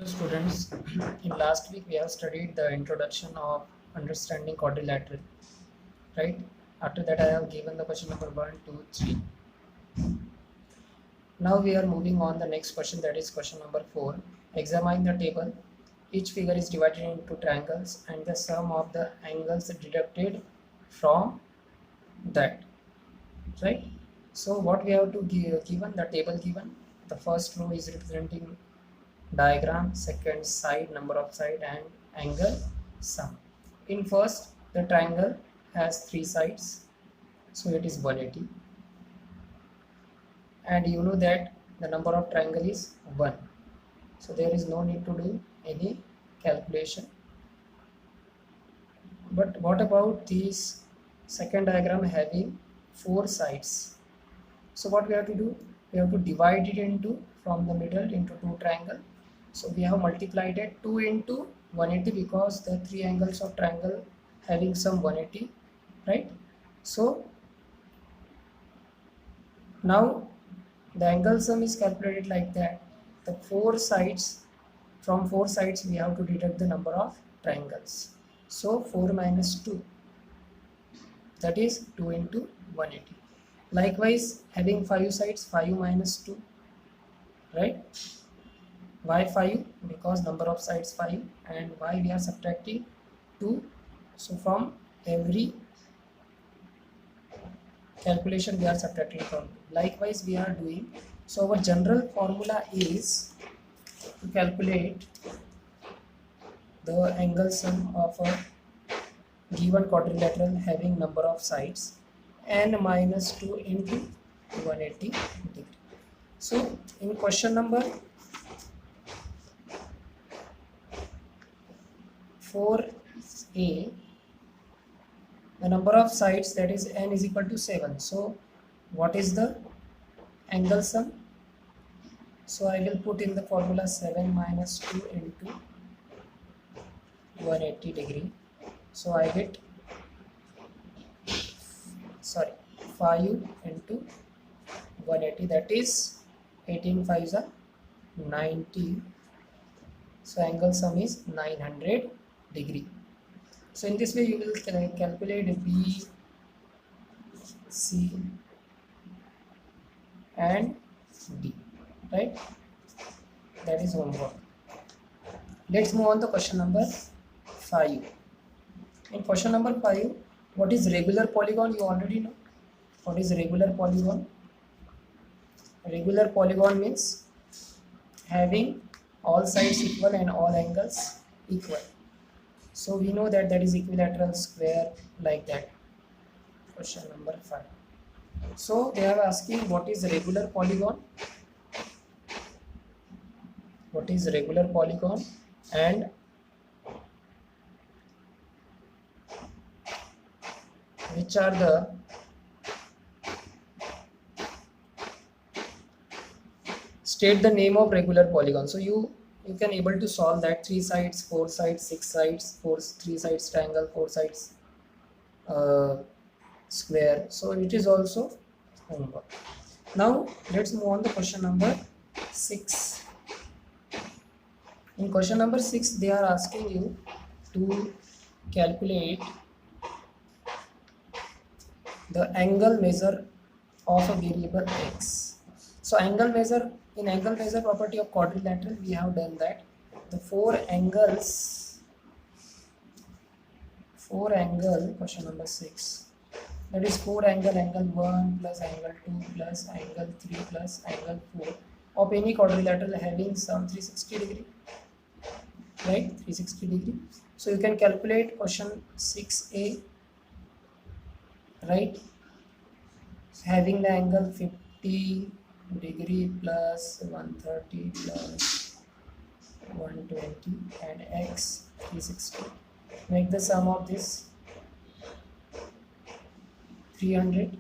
Students, in last week we have studied the introduction of understanding quadrilateral, right? After that I have given the question number 1, 2, 3. Now we are moving on the next question, that is question number 4. Examine the table. Each figure is divided into triangles and the sum of the angles deducted from that, right? So what we have to give, given the table given, the first row is representing diagram, second side, number of side and angle sum. In first, the triangle has 3 sides, so it is 180, and you know that the number of triangle is 1, so there is no need to do any calculation. But what about this second diagram having 4 sides? So what we have to do, we have to divide it into from the middle into 2 triangle. So we have multiplied it 2 into 180 because the 3 angles of triangle having some 180, right? So now the angle sum is calculated like that. The 4 sides, from 4 sides we have to deduct the number of triangles. So 4 minus 2, that is 2 into 180. Likewise, having 5 sides, 5 minus 2, right? Why 5? Because number of sides 5, and why we are subtracting 2? So from every calculation we are subtracting from 2. Likewise we are doing, so our general formula is to calculate the angle sum of a given quadrilateral having number of sides n minus 2 into 180 degree. So in question number 4a, the number of sides, that is n is equal to 7. So what is the angle sum? So I will put in the formula 7 minus 2 into 180 degree. So I get 5 into 180, that is 18 5s are 90. So angle sum is 900 degree. So in this way you will calculate B, C and D, right? That is homework. Let's move on to question number 5. In question number 5, what is regular polygon? You already know. What is regular polygon? Regular polygon means having all sides equal and all angles equal. So we know that that is equilateral square, like that. Question number 5. So they are asking what is regular polygon? What is regular polygon and which are the state the name of regular polygon. So you can able to solve that 3 sides, 4 sides, 6 sides, 3 sides triangle, 4 sides square. So it is also homework. Now let's move on to question number 6. In question number 6 they are asking you to calculate the angle measure of a variable x. So angle measure, in angle measure property of quadrilateral we have done that the 4 angle, question number 6, that is 4 angle 1 plus angle 2 plus angle 3 plus angle 4 of any quadrilateral having some 360 degree, right? 360 degree. So you can calculate question 6a, right? Having the angle 50 degree plus 130 plus 120 and x 360. Make the sum of this 300.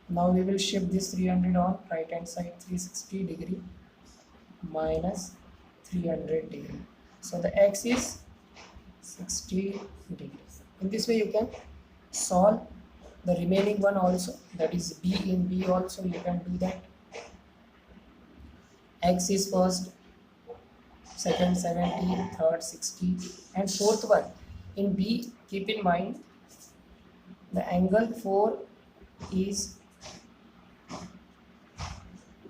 Now we will shift this 300 on right hand side, 360 degree minus 300 degree. So the x is 60 degrees. In this way you can solve the remaining one also, that is b. In b also you can do that. X is first, second 70, third 60, and fourth one. In B, keep in mind the angle 4 is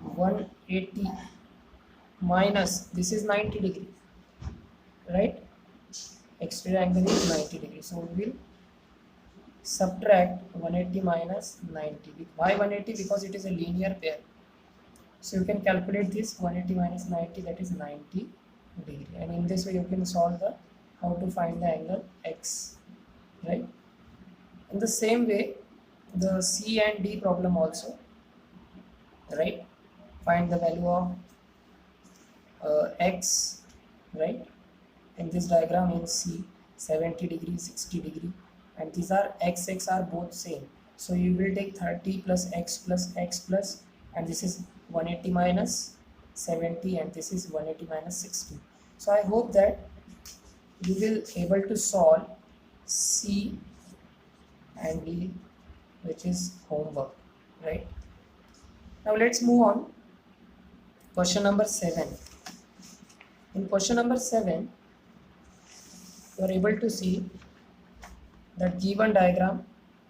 180 minus this is 90 degree, right? Exterior angle is 90 degree, so we will subtract 180 minus 90. Why 180? Because it is a linear pair. So you can calculate this 180 minus 90, that is 90 degree, and in this way you can solve the how to find the angle X, right? In the same way, the C and D problem also, right? Find the value of X, right? In this diagram in C, 70 degree, 60 degree, and these are X are both same. So you will take 30 plus X plus X plus, and this is 180 minus 70, and this is 180 minus 60. So I hope that you will able to solve C and D, which is homework, right? Now let's move on. Question number 7. In question number 7, you are able to see that given diagram,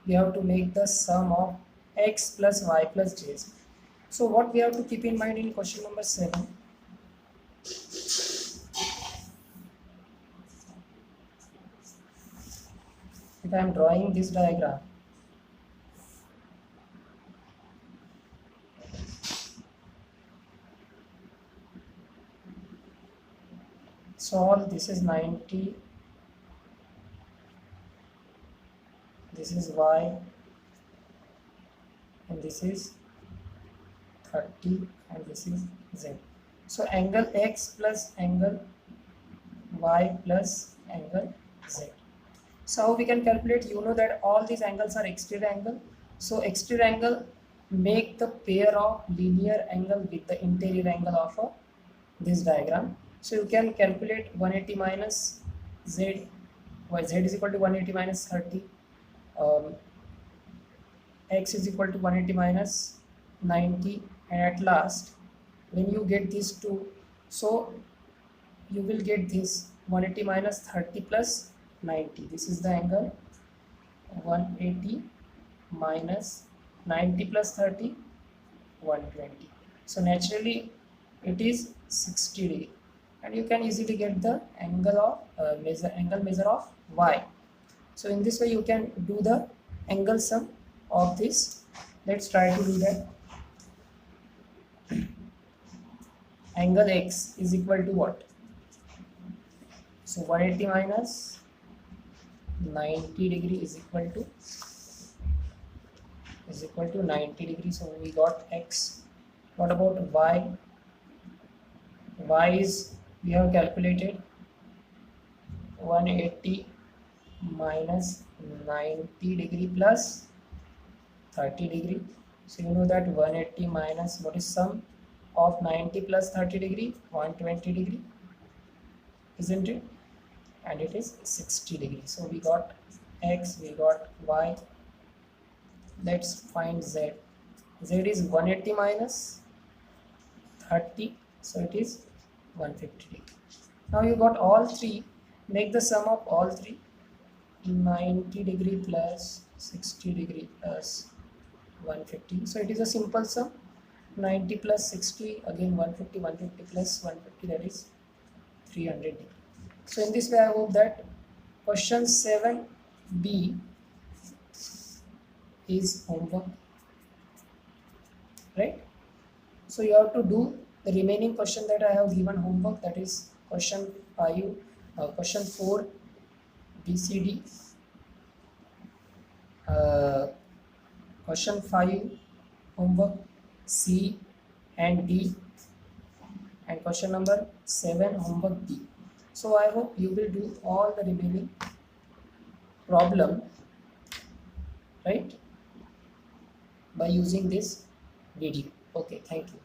we have to make the sum of x plus y plus j. So what we have to keep in mind in question number 7, if I am drawing this diagram, solve, this is 90, this is y, and this is 30, and this is z. So angle x plus angle y plus angle z. So how we can calculate? You know that all these angles are exterior angle. So exterior angle make the pair of linear angle with the interior angle of this diagram. So you can calculate 180 minus z, z is equal to 180 minus 30, x is equal to 180 minus 90, and at last when you get these two, so you will get this 180 minus 30 plus 90. This is the angle 180 minus 90 plus 30, 120. So naturally it is 60 degree, and you can easily get the angle of measure of y. So in this way you can do the angle sum of this. Let's try to do that. Angle x is equal to what? So 180 minus 90 degree is equal to 90 degree. So we got x. What about y? Y is, we have calculated 180 minus 90 degree plus 30 degree. So you know that 180 minus, what is sum of 90 plus 30 degree? 120 degree, isn't it? And it is 60 degree. So we got x, we got y. Let's find z. Z is 180 minus 30, so it is 150 degree. Now you got all three. Make the sum of all three. 90 degree plus 60 degree plus 150. So it is a simple sum. 90 plus 60, again 150, 150 plus 150, that is 300 degree. So in this way I hope that question 7b is homework, right? So you have to do the remaining question that I have given homework, that is question 5, question 4 BCD, question 5 homework C and D, and question number 7 homework D. So I hope you will do all the remaining problem, right, by using this video. Okay, thank you.